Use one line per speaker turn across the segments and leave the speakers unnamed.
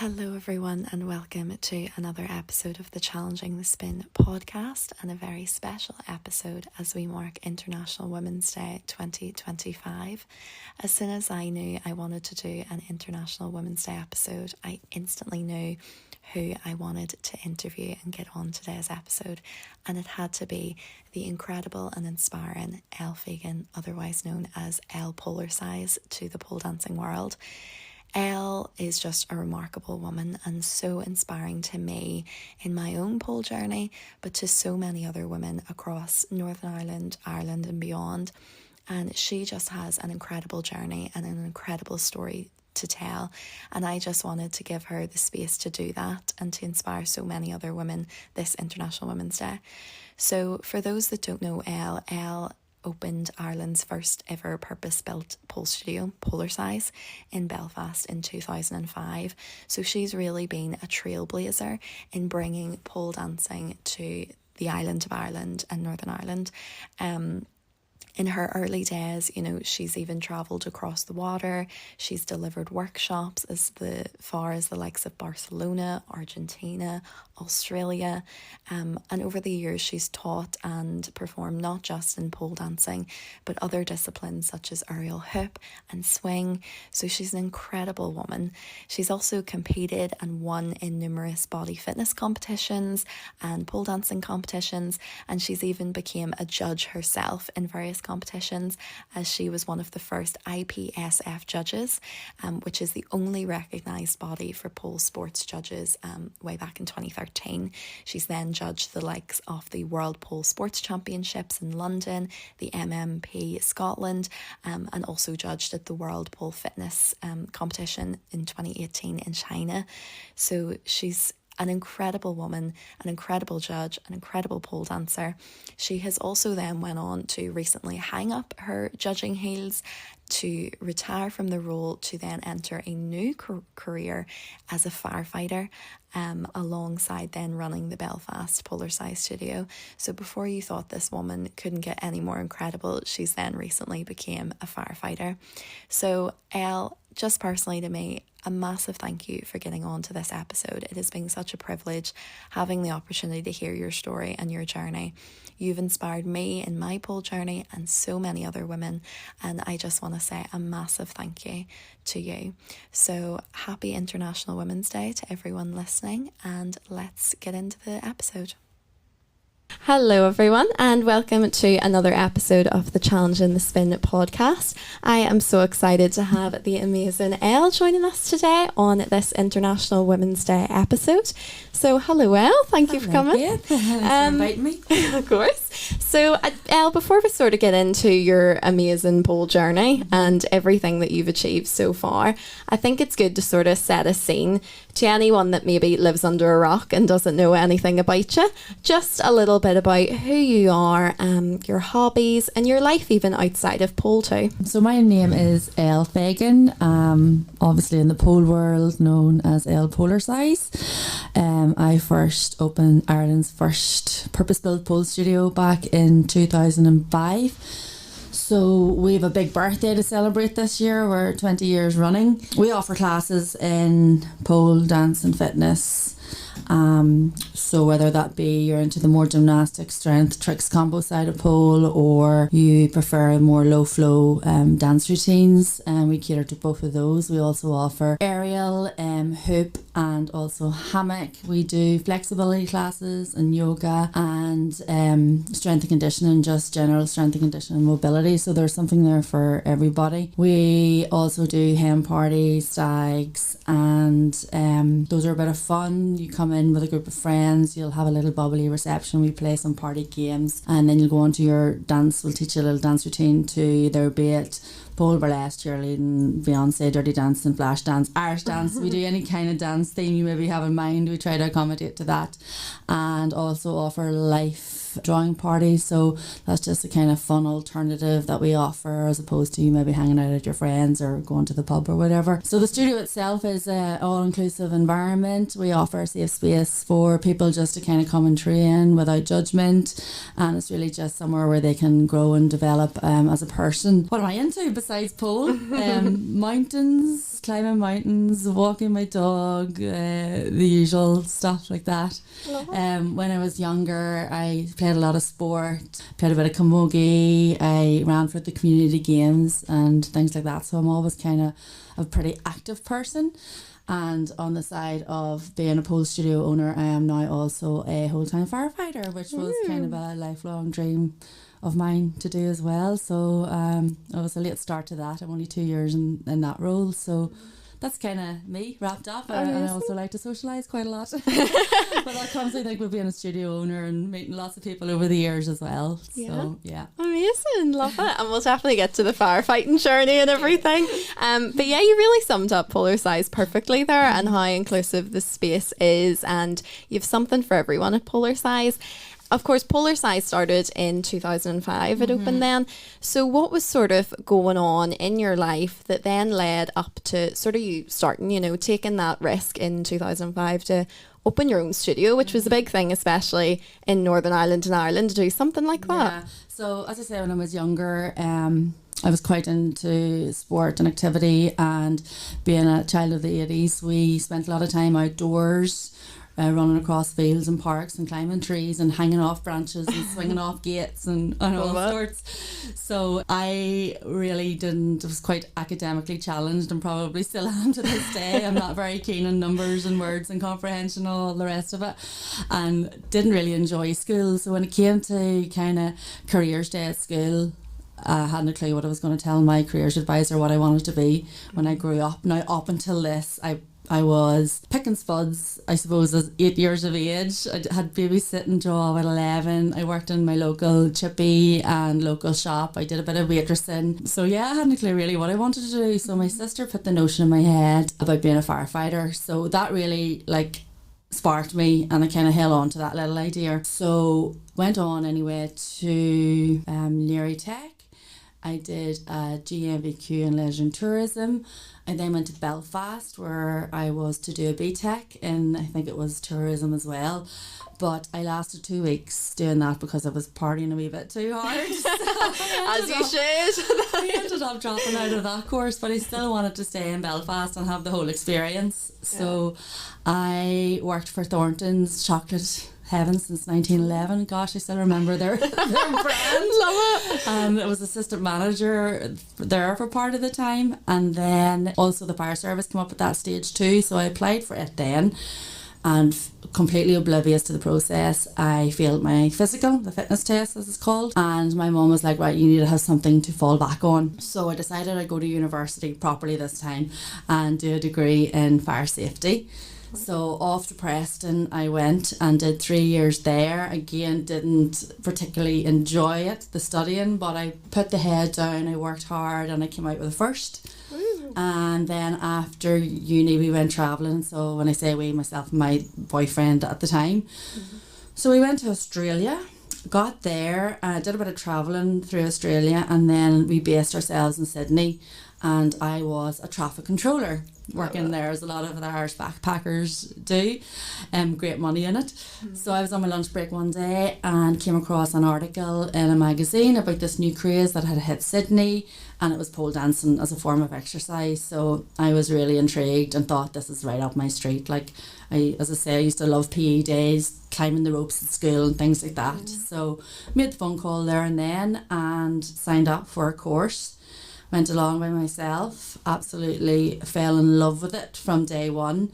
Hello everyone and welcome to another episode of the Challenging the Spin podcast, and a very special episode as we mark International Women's Day 2025. As soon as I knew I wanted to do an International Women's Day episode, I instantly knew who I wanted to interview and get on today's episode, and it had to be the incredible and inspiring Elle Fegan, otherwise known as Elle Polercise to the pole dancing world. Elle is just a remarkable woman and so inspiring to me in my own pole journey, but to so many other women across Northern Ireland, Ireland and beyond. And she just has an incredible journey and an incredible story to tell, and I just wanted to give her the space to do that and to inspire so many other women this International Women's Day. So for those that don't know Elle opened Ireland's first ever purpose-built pole studio, Polercise, in Belfast in 2005. So she's really been a trailblazer in bringing pole dancing to the island of Ireland and Northern Ireland. In her early days, she's even travelled across the water. She's delivered workshops as far as the likes of Barcelona, Argentina, Australia. And over the years, she's taught and performed not just in pole dancing, but other disciplines such as aerial hoop and swing. So she's an incredible woman. She's also competed and won in numerous body fitness competitions and pole dancing competitions. And she's even became a judge herself in various competitions, as she was one of the first IPSF judges, which is the only recognised body for pole sports judges, way back in 2013. She's then judged the likes of the World Pole Sports Championships in London, the MMP Scotland, and also judged at the World Pole Fitness competition in 2018 in China. So she's an incredible woman, an incredible judge, an incredible pole dancer. She has also then went on to recently hang up her judging heels, to retire from the role, to then enter a new career as a firefighter, alongside then running the Belfast Polercise studio. So before you thought this woman couldn't get any more incredible, she's then recently became a firefighter. So Elle, just personally to me, a massive thank you for getting on to this episode. It has been such a privilege having the opportunity to hear your story and your journey. You've inspired me in my pole journey and so many other women, and I just want to say a massive thank you to you. So happy International Women's Day to everyone listening, and let's get into the episode. Hello everyone, and welcome to another episode of the Challenging the Spin podcast. I am so excited to have the amazing Elle joining us today on this International Women's Day episode. So hello Elle, thank you for coming.
Thanks for inviting me.
Of course. So Elle, before we sort of get into your amazing pole journey and everything that you've achieved so far, I think it's good to sort of set a scene to anyone that maybe lives under a rock and doesn't know anything about you. Just a little bit about who you are, your hobbies and your life even outside of pole too.
So my name is Elle Fegan, obviously in the pole world known as Elle Polercise. I first opened Ireland's first purpose-built pole studio back in 2005. So we have a big birthday to celebrate this year. We're 20 years running. We offer classes in pole, dance and fitness. So whether that be you're into the more gymnastic, strength, tricks, combo side of pole, or you prefer more low flow dance routines, and we cater to both of those. We also offer aerial, hoop and also hammock. We do flexibility classes and yoga and strength and conditioning, just general strength and conditioning and mobility. So there's something there for everybody. We also do hen parties, stags, and those are a bit of fun. You come in with a group of friends, you'll have a little bubbly reception, we play some party games, and then you'll go on to your dance. We'll teach you a little dance routine to either be it pole, burlesque, cheerleading, Beyonce, dirty dancing, flash dance, Irish dance. We do any kind of dance theme you maybe have in mind. We try to accommodate to that, and also offer life drawing parties. So that's just a kind of fun alternative that we offer, as opposed to you maybe hanging out at your friends or going to the pub or whatever. So the studio itself is an all-inclusive environment. We offer a safe space for people just to kind of come and train without judgment, and it's really just somewhere where they can grow and develop as a person. What am I into besides size pole. Mountains, climbing mountains, walking my dog, the usual stuff like that. When I was younger, I played a lot of sport, played a bit of camogie, I ran for the community games and things like that. So I'm always kind of a pretty active person. And on the side of being a pole studio owner, I am now also a whole-time firefighter, which was kind of a lifelong dream of mine to do as well. So it was a late start to that. I'm only 2 years in that role. So that's kind of me wrapped up. And I also like to socialise quite a lot. But that comes, I think, with being a studio owner and meeting lots of people over the years as well. So, yeah.
Amazing. Love it. And we'll definitely get to the firefighting journey and everything. But yeah, you really summed up Polercise perfectly there and how inclusive the space is. And you've something for everyone at Polercise. Of course, Polercise started in 2005. It opened then. So what was sort of going on in your life that then led up to sort of you starting, you know, taking that risk in 2005 to open your own studio, which was a big thing, especially in Northern Ireland and Ireland, to do something like that?
Yeah. So as I say, when I was younger, I was quite into sport and activity, and being a child of the 80s, we spent a lot of time outdoors, running across fields and parks and climbing trees and hanging off branches and swinging off gates and all sorts. So I really was quite academically challenged and probably still am to this day. I'm not very keen on numbers and words and comprehension and all the rest of it, and didn't really enjoy school. So when it came to kind of careers day at school, I hadn't a clue what I was going to tell my careers advisor what I wanted to be when I grew up. Now, up until this, I was picking spuds, I suppose, as 8 years of age. I had babysitting job at 11. I worked in my local chippy and local shop. I did a bit of waitressing. So yeah, I hadn't a clue really what I wanted to do. So my sister put the notion in my head about being a firefighter. So that really sparked me, and I kind of held on to that little idea. So went on anyway to Leary Tech. I did a GMVQ in leisure and tourism. I then went to Belfast, where I was to do a BTEC in, I think it was tourism as well. But I lasted 2 weeks doing that because I was partying a wee bit too hard.
As you should.
I ended up dropping out of that course, but I still wanted to stay in Belfast and have the whole experience. So I worked for Thornton's Chocolate Heaven since 1911. Gosh, I still remember their brand.
Love it.
I was assistant manager there for part of the time, and then also the fire service came up at that stage too, so I applied for it then, and completely oblivious to the process, I failed my physical, the fitness test as it's called, and my mum was like, right, you need to have something to fall back on. So I decided I'd go to university properly this time and do a degree in fire safety. So off to Preston I went and did 3 years there. Again, didn't particularly enjoy it, the studying, but I put the head down, I worked hard, and I came out with a first. And then after uni we went travelling. So when I say we, myself and my boyfriend at the time. So we went to Australia, got there, did a bit of travelling through Australia, and then we based ourselves in Sydney, and I was a traffic controller working there, as a lot of the Irish backpackers do. Great money in it. So I was on my lunch break one day and came across an article in a magazine about this new craze that had hit Sydney, and it was pole dancing as a form of exercise. So I was really intrigued and thought, this is right up my street. As I say, I used to love PE days, climbing the ropes at school and things like that. So made the phone call there and then and signed up for a course. Went along by myself, absolutely fell in love with it from day one,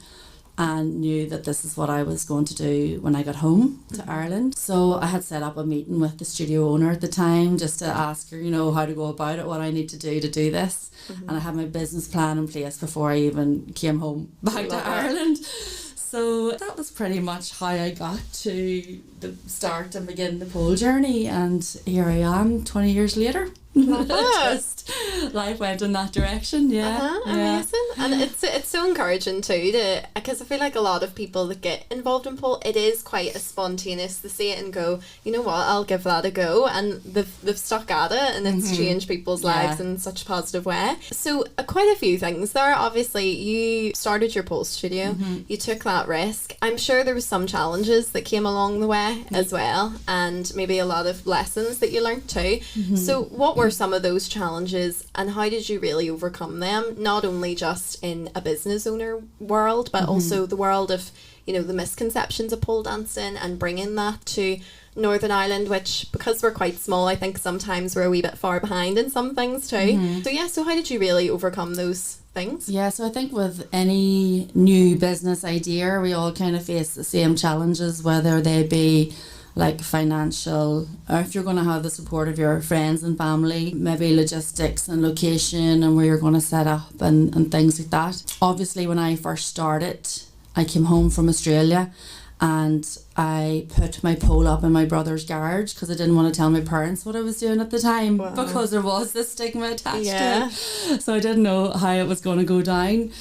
and knew that this is what I was going to do when I got home to Ireland. So I had set up a meeting with the studio owner at the time just to ask her, how to go about it, what I need to do this. And I had my business plan in place before I even came home back to Ireland. So that was pretty much how I got to the start and begin the pole journey, and here I am 20 years later. Just life went in that direction.
Amazing. And it's so encouraging too, because I feel like a lot of people that get involved in pole, it is quite a spontaneous. They see it and go, you know what, I'll give that a go, and they've stuck at it, and it's changed people's lives in such a positive way. So quite a few things there. Obviously you started your pole studio, you took that risk. I'm sure there was some challenges that came along the way as well, and maybe a lot of lessons that you learnt too. So what were
were some of those challenges, and how did you really overcome them? Not only just in a business owner world, but also the world of, you know, the misconceptions of pole dancing and bringing that to Northern Ireland, which, because we're quite small, I think sometimes we're a wee bit far behind in some things too. So how did you really overcome those things?
Yeah, so I think with any new business idea, we all kind of face the same challenges, whether they be like financial, or if you're going to have the support of your friends and family, maybe logistics and location and where you're going to set up and things like that. Obviously, when I first started, I came home from Australia and I put my pole up in my brother's garage because I didn't want to tell my parents what I was doing at the time.
Wow.
Because there was this stigma attached to it. So I didn't know how it was going to go down.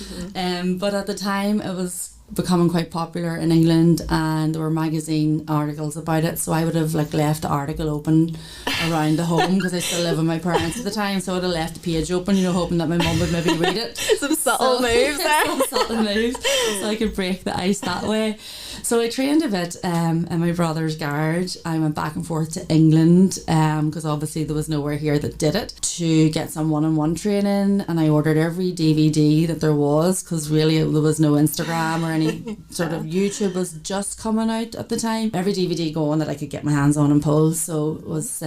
But at the time it was becoming quite popular in England and there were magazine articles about it, so I would have like left the article open around the home because I still live with my parents at the time, so I would have left the page open, you know, hoping that my mum would maybe read it.
Some subtle moves there.
Some subtle moves, so I could break the ice that way. So I trained a bit in my brother's garage. I went back and forth to England because obviously there was nowhere here that did it, to get some one-on-one training, and I ordered every DVD that there was because really there was no Instagram or any sort of YouTube was just coming out at the time. Every DVD going that I could get my hands on and pull, so it was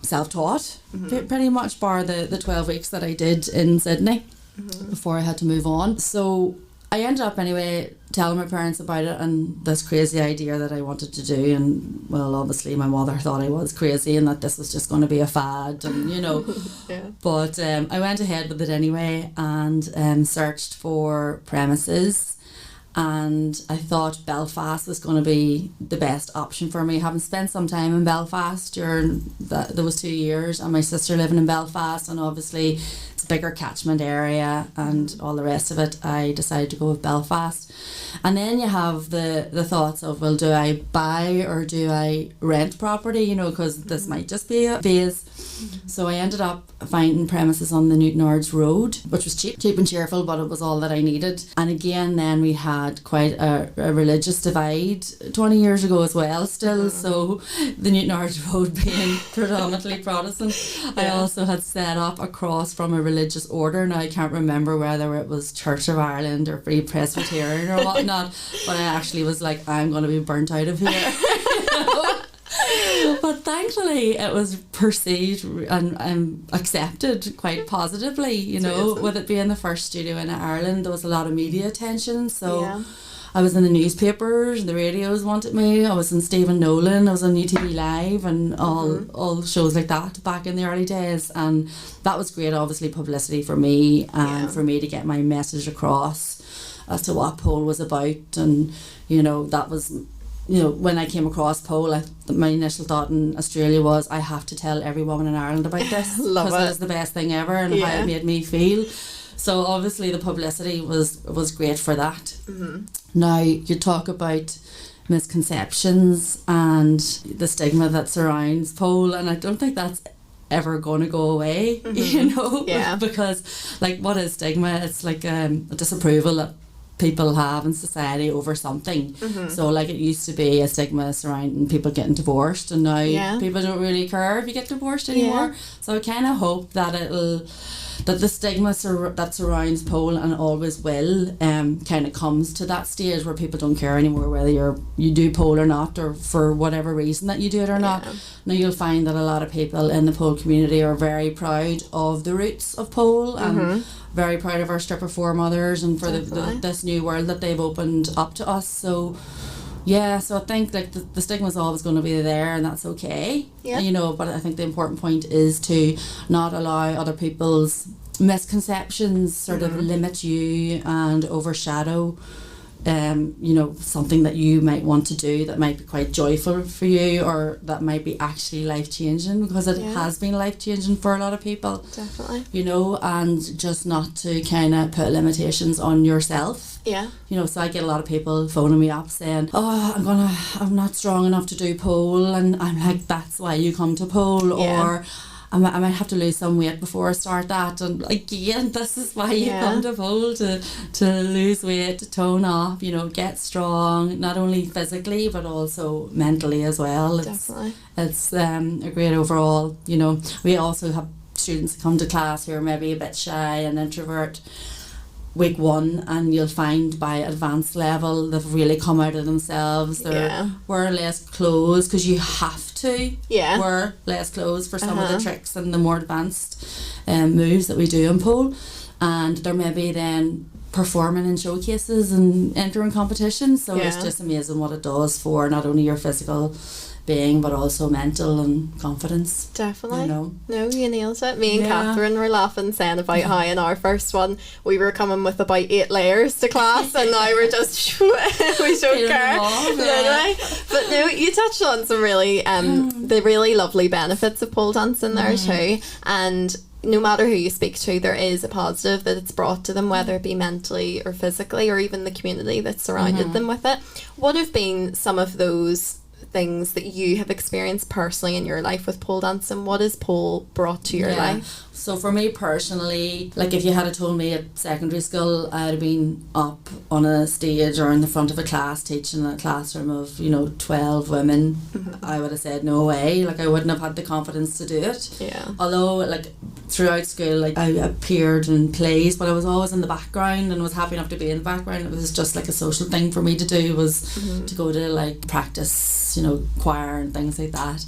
self-taught pretty much, bar the 12 weeks that I did in Sydney before I had to move on. So I ended up anyway telling my parents about it and this crazy idea that I wanted to do, and well, obviously my mother thought I was crazy and that this was just going to be a fad, and you know. But I went ahead with it anyway and searched for premises, and I thought Belfast was going to be the best option for me, having spent some time in Belfast during those 2 years, and my sister living in Belfast, and obviously it's a bigger catchment area and all the rest of it. I decided to go with Belfast. And then you have the thoughts of, well, do I buy or do I rent property, you know, because this might just be a phase. So I ended up finding premises on the Newton Ards Road, which was cheap and cheerful, but it was all that I needed. And again, then we had quite a religious divide 20 years ago as well still. So the Newton Ards Road being predominantly Protestant, I also had set up across from a religious order. Now I can't remember whether it was Church of Ireland or Free Presbyterian or whatnot, but I actually was like, I'm going to be burnt out of here. But thankfully it was perceived and accepted quite positively, you know. With it being the first studio in Ireland, there was a lot of media attention, so I was in the newspapers, the radios wanted me, I was in Stephen Nolan, I was on UTV Live and all shows like that back in the early days, and that was great, obviously, publicity for me and for me to get my message across as to what pole was about. And you know, that was, you know, when I came across pole, my initial thought in Australia was, I have to tell every woman in Ireland about this because it was the best thing ever and how it made me feel. So obviously the publicity was great for that. Now you talk about misconceptions and the stigma that surrounds pole, and I don't think that's ever going to go away, you know, because like, what is stigma? It's like a disapproval that people have in society over something. So like, it used to be a stigma surrounding people getting divorced, and now people don't really care if you get divorced anymore. So I kind of hope that that the stigma that surrounds pole, and always will, kind of comes to that stage where people don't care anymore whether you do pole or not, or for whatever reason that you do it or not. Now you'll find that a lot of people in the pole community are very proud of the roots of pole and very proud of our stripper foremothers and for this new world that they've opened up to us. So so I think like the stigma is always going to be there, and that's okay, you know. But I think the important point is to not allow other people's misconceptions sort of limit you and overshadow you know, something that you might want to do that might be quite joyful for you, or that might be actually life-changing, because it has been life-changing for a lot of people.
Definitely.
You know, and just not to kind of put limitations on yourself. You know, so I get a lot of people phoning me up saying, oh, I'm not strong enough to do pole, and I'm like, that's why you come to pole, or I might have to lose some weight before I start that. And again, this is why you come to pole, to lose weight, to tone up, you know, get strong, not only physically but also mentally as well. It's a great overall, you know. We also have students that come to class who are maybe a bit shy and introvert week 1, and you'll find by advanced level they've really come out of themselves. They're wearing less clothes because you have to wear less clothes for some of the tricks and the more advanced moves that we do in pole, and they're maybe then performing in showcases and entering competitions. So it's just amazing what it does for not only your physical being but also mental and confidence.
Definitely.
You know.
No, you nailed it. Me and Catherine were laughing saying about how in our first one we were coming with about 8 layers to class and now we're just we don't care. But no, you touched on some really the really lovely benefits of pole dancing there too, and no matter who you speak to, there is a positive that it's brought to them, whether it be mentally or physically, or even the community that surrounded them with it. What have been some of those things that you have experienced personally in your life with pole dancing? What has pole brought to your life?
So for me personally, like if you had told me at secondary school I'd have been up on a stage or in the front of a class teaching a classroom of 12 women, I would have said no way. Like I wouldn't have had the confidence to do it. Although like throughout school, like I appeared in plays, but I was always in the background and was happy enough to be in the background. It was just like a social thing for me to do, was to go to like practice, choir and things like that.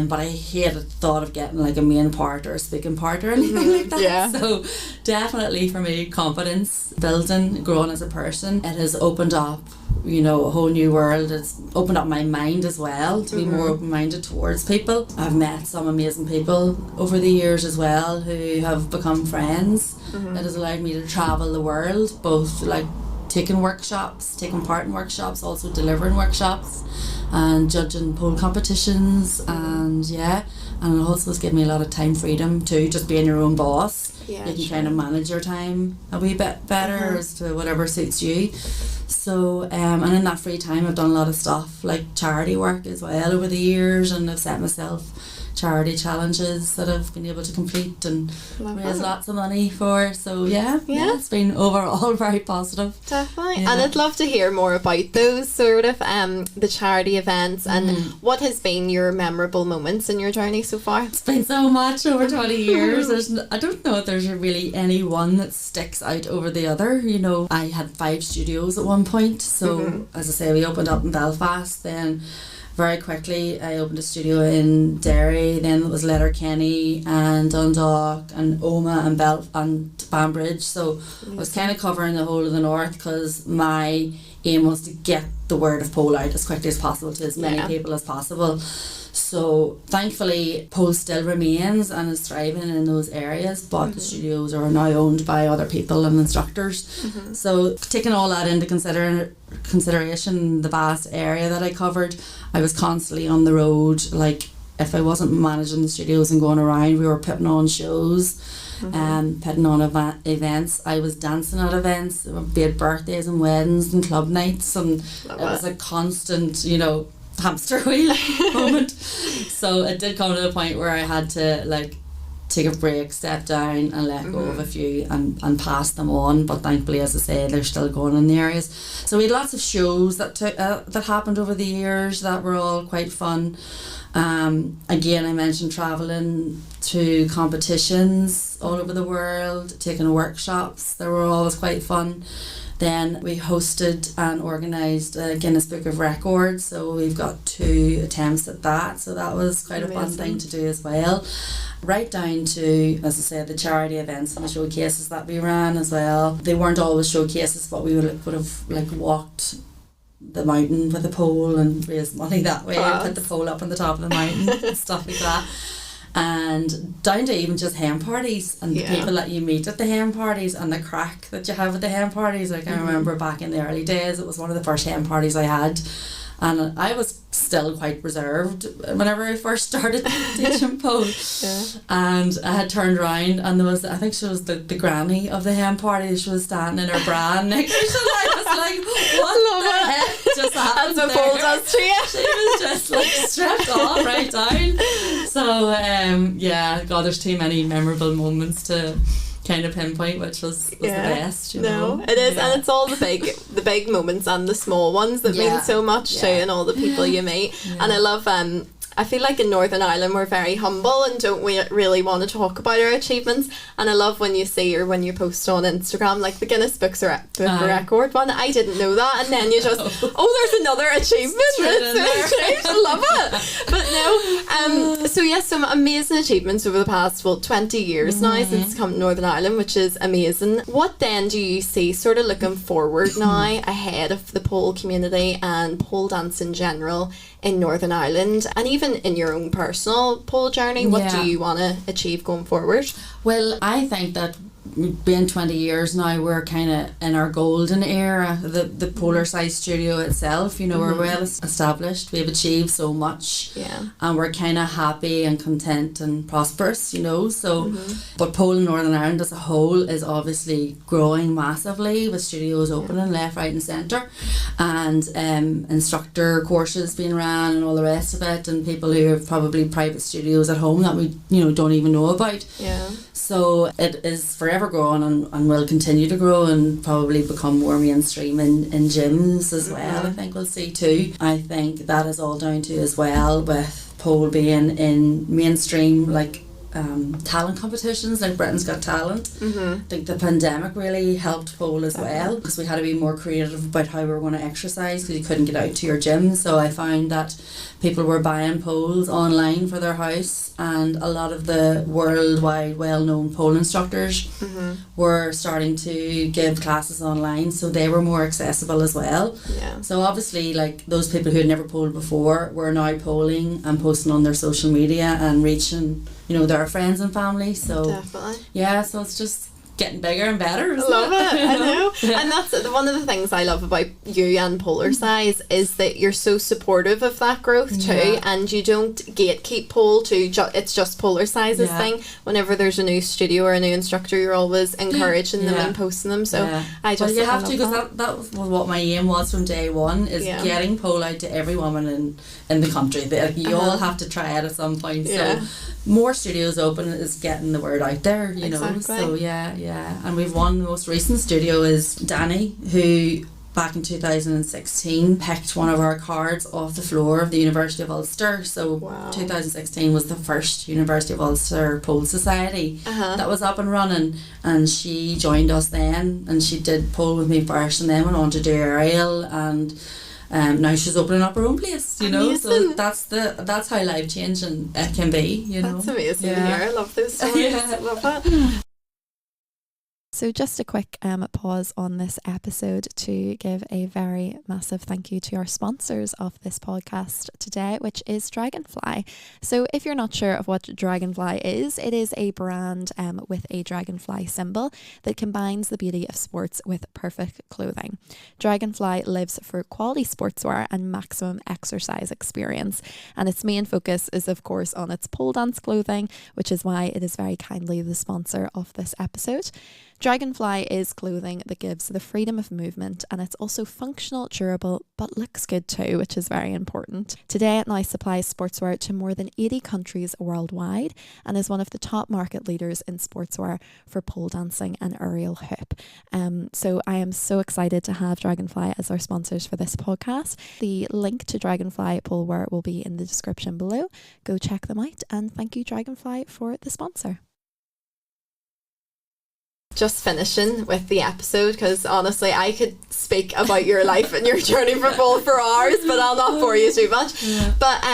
But I hated the thought of getting like a main part or a speaking part or anything like that. So definitely for me, confidence building, growing as a person, it has opened up a whole new world. It's opened up my mind as well to be more open-minded towards people. I've met some amazing people over the years as well who have become friends. It has allowed me to travel the world, both like taking part in workshops, also delivering workshops and judging pole competitions, and it also has given me a lot of time freedom too, just being your own boss. You can kind of manage your time a wee bit better as to whatever suits you. So and in that free time I've done a lot of stuff like charity work as well over the years, and I've set myself charity challenges that I've been able to complete and raise lots of money for. So it's been overall very positive.
Definitely. And I'd love to hear more about those sort of the charity events and what has been your memorable moments in your journey so far.
It's been so much over 20 years. I don't know if there's really any one that sticks out over the other. I had 5 studios at one point, so as I say, we opened up in Belfast, then very quickly I opened a studio in Derry, then it was Letterkenny and Dundalk and Omagh and Banbridge. So I was kind of covering the whole of the north because my aim was to get the word of pole out as quickly as possible to as many people as possible. So thankfully pole still remains and is thriving in those areas, but the studios are now owned by other people and instructors. So taking all that into consideration, the vast area that I covered, I was constantly on the road. Like if I wasn't managing the studios and going around, we were putting on shows, putting on events. I was dancing at events, be it birthdays and weddings and club nights, and it was a constant, hamster wheel moment. So it did come to a point where I had to like take a break, step down and let go of a few and pass them on, but thankfully, as I say, they're still going in the areas. So we had lots of shows that happened over the years that were all quite fun. Again, I mentioned travelling to competitions all over the world, taking workshops. They were always quite fun. Then we hosted and organised a Guinness Book of Records, so we've got 2 attempts at that, so that was quite a fun thing to do as well. Right down to, as I said, the charity events and the showcases that we ran as well. They weren't always showcases, but we would have like walked the mountain with a pole and raised money that way and put the pole up on the top of the mountain and stuff like that. And down to even just hen parties and the people that you meet at the hen parties and the crack that you have at the hen parties. Like I remember back in the early days, it was one of the first hen parties I had, and I was still quite reserved whenever I first started teaching pole. And I had turned around and there was, I think she was the granny of the hen party. She was standing in her bra and knickers, and I was like, what the heck just happened there? Pole does to you. She was just like stripped off right down. So God, there's too many memorable moments to kind of pinpoint which was the best. It is, and it's all the big moments and the small ones that mean so much too, and all the people you meet. And I love
I feel like in Northern Ireland we're very humble and don't really want to talk about our achievements, and I love when you see or when you post on Instagram like the Guinness Book of Record one. I didn't know that, and then you just there's another achievement. I love it. But no, so yes, some amazing achievements over the past 20 years now since come to Northern Ireland, which is amazing. What then do you see sort of looking forward now ahead of the pole community and pole dance in general in Northern Ireland, and even in your own personal pole journey? What do you want to achieve going forward?
Well, I think that being 20 years now, we're kind of in our golden era. The Polercise studio itself, you know, we're well established, we've achieved so much, and we're kind of happy and content and prosperous, you know. So but pole in Northern Ireland as a whole is obviously growing massively, with studios opening left, right and centre, and instructor courses being ran and all the rest of it, and people who have probably private studios at home that we, you know, don't even know about. So it is forever growing and will continue to grow and probably become more mainstream in gyms as well. I think we'll see too. I think that is all down to as well with pole being in mainstream, like talent competitions like Britain's Got Talent. I think the pandemic really helped pole as well, because we had to be more creative about how we were going to exercise, because you couldn't get out to your gym. So I found that people were buying poles online for their house, and a lot of the worldwide well-known pole instructors were starting to give classes online, so they were more accessible as well. So obviously, like, those people who had never poled before were now poling and posting on their social media and reaching, you know, their friends and family. So definitely, so it's just getting bigger and better.
I love it. I know. And that's one of the things I love about you and Polercise, is that you're so supportive of that growth too, and you don't gatekeep pole to it's just Polercise's thing. Whenever there's a new studio or a new instructor, you're always encouraging them and posting them. So I just,
well, you have to, because that was what my aim was from day one, is getting pole out to every woman in the country. You all have to try it at some point. So more studios open is getting the word out there, you know. So and we've won. The most recent studio is Danny, who back in 2016 picked one of our cards off the floor of the University of Ulster. So 2016 was the first University of Ulster Pole Society that was up and running, and she joined us then, and she did pole with me first, and then went on to do aerial, and now she's opening up her own place, you know. So that's how life changing it can be, you know.
That's amazing to hear. I love those stories. I love that.
So just a quick pause on this episode to give a very massive thank you to our sponsors of this podcast today, which is Dragonfly. So if you're not sure of what Dragonfly is, it is a brand with a dragonfly symbol that combines the beauty of sports with perfect clothing. Dragonfly lives for quality sportswear and maximum exercise experience, and its main focus is of course on its pole dance clothing, which is why it is very kindly the sponsor of this episode. Dragonfly is clothing that gives the freedom of movement, and it's also functional, durable, but looks good too, which is very important. Today it now supplies sportswear to more than 80 countries worldwide, and is one of the top market leaders in sportswear for pole dancing and aerial hoop. So I am so excited to have Dragonfly as our sponsors for this podcast. The link to Dragonfly polewear will be in the description below. Go check them out, and thank you Dragonfly for the sponsor.
Just finishing with the episode, because honestly I could speak about your life and your journey for pole for hours, but I'll not bore you too much. But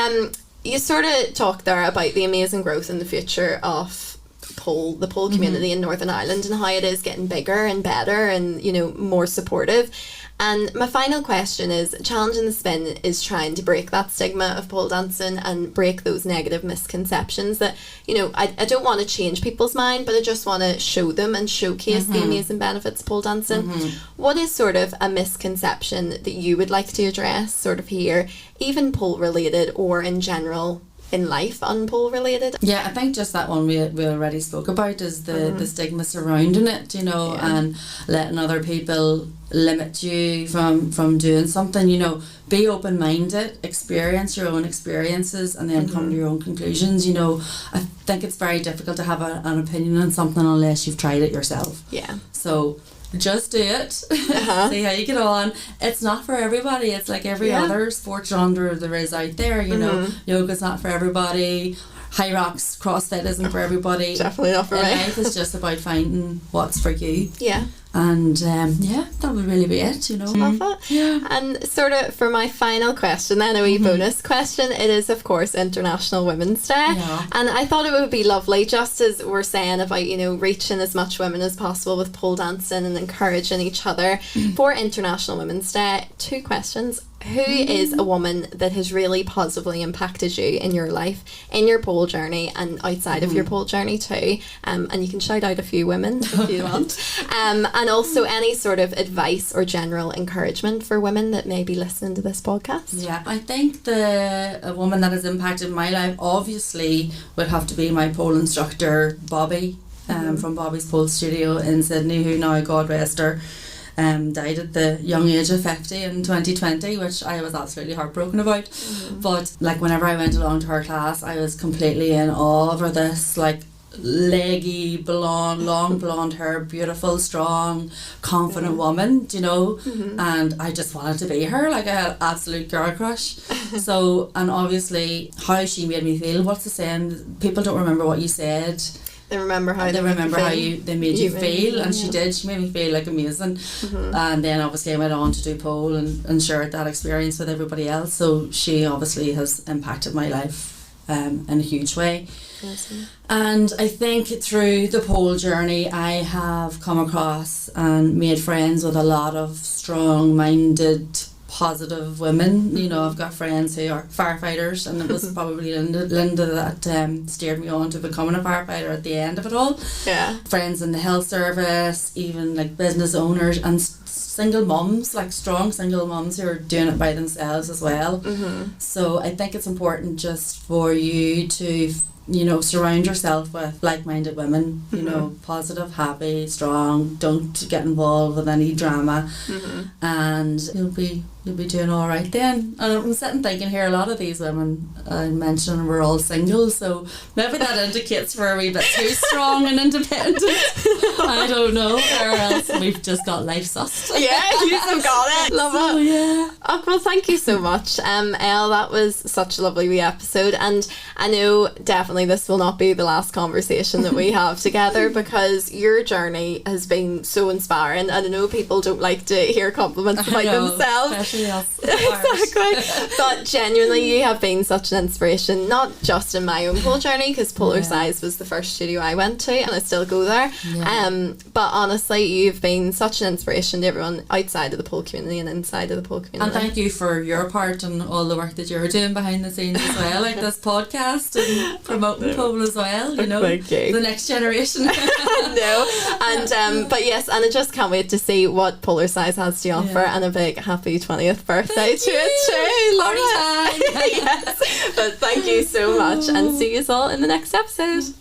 you sort of talked there about the amazing growth in the future of the pole community in Northern Ireland, and how it is getting bigger and better and, you know, more supportive. And my final question is, Challenging the Spin is trying to break that stigma of pole dancing and break those negative misconceptions that, you know, I don't want to change people's mind, but I just want to show them and showcase the amazing benefits of pole dancing. What is sort of a misconception that you would like to address sort of here, even pole related or in general in life unpole related?
I think just that one we already spoke about is the stigma surrounding it, you know, and letting other people limit you from doing something. You know, be open-minded, experience your own experiences, and then come to your own conclusions. You know, I think it's very difficult to have an opinion on something unless you've tried it yourself. So just do it. See how you get on. It's not for everybody. It's like every other sport genre there is out there, you know. Yoga's not for everybody. High rocks, CrossFit isn't for everybody.
Definitely not for me.
Life is just about finding what's for you.
Yeah.
And that would really be it, you know.
Love it. Yeah. And sort of for my final question then, a wee bonus question, it is of course International Women's Day.
Yeah.
And I thought it would be lovely, just as we're saying about, you know, reaching as much women as possible with pole dancing and encouraging each other, for International Women's Day, 2 questions. Who is a woman that has really positively impacted you in your life, in your pole journey and outside of your pole journey too? And you can shout out a few women if you want. And also any sort of advice or general encouragement for women that may be listening to this podcast.
Yeah, I think a woman that has impacted my life obviously would have to be my pole instructor, Bobby, from Bobby's Pole Studio in Sydney, who now, God rest her, died at the young age of 50 in 2020, which I was absolutely heartbroken about. But like whenever I went along to her class, I was completely in awe of her. This like leggy blonde, long blonde hair, beautiful, strong, confident woman, you know. And I just wanted to be her. Like I had absolute girl crush. So, and obviously how she made me feel. What's the saying? People don't remember what you said,
they remember how
they made you feel, and she did. She made me feel like amazing. And then obviously I went on to do pole and shared that experience with everybody else. So she obviously has impacted my life in a huge way.
Awesome.
And I think through the pole journey I have come across and made friends with a lot of strong-minded, positive women. You know, I've got friends who are firefighters, and it was probably Linda that steered me on to becoming a firefighter at the end of it all. Yeah. Friends in the health service, even like business owners, and single mums, like strong single mums who are doing it by themselves as well. So I think it's important just for you to, you know, surround yourself with like-minded women, you know, positive, happy, strong, don't get involved with any drama, and you'll be doing all right then. And I'm sitting thinking here, a lot of these women I mentioned were all single, so maybe that indicates we're a wee bit too strong and independent. I don't know, or else we've just got life sussed.
Yeah, you've got it. Love it.
Yeah.
Oh, well, thank you so much, Elle. That was such a lovely wee episode, and I know definitely this will not be the last conversation that we have together, because your journey has been so inspiring, and I know people don't like to hear compliments about themselves. Exactly. But genuinely you have been such an inspiration, not just in my own pole journey, because Polercise was the first studio I went to and I still go there, but honestly you've been such an inspiration to everyone outside of the pole community and inside of the pole community.
And thank you for your part and all the work that you're doing behind the scenes as well, like this podcast and promoting pole as well, you know. Thank you. The next generation.
But yes, and I just can't wait to see what Polercise has to offer, and a big happy 20th birthday to it too. Love it. Yes. But thank you so much, and see you all in the next episode.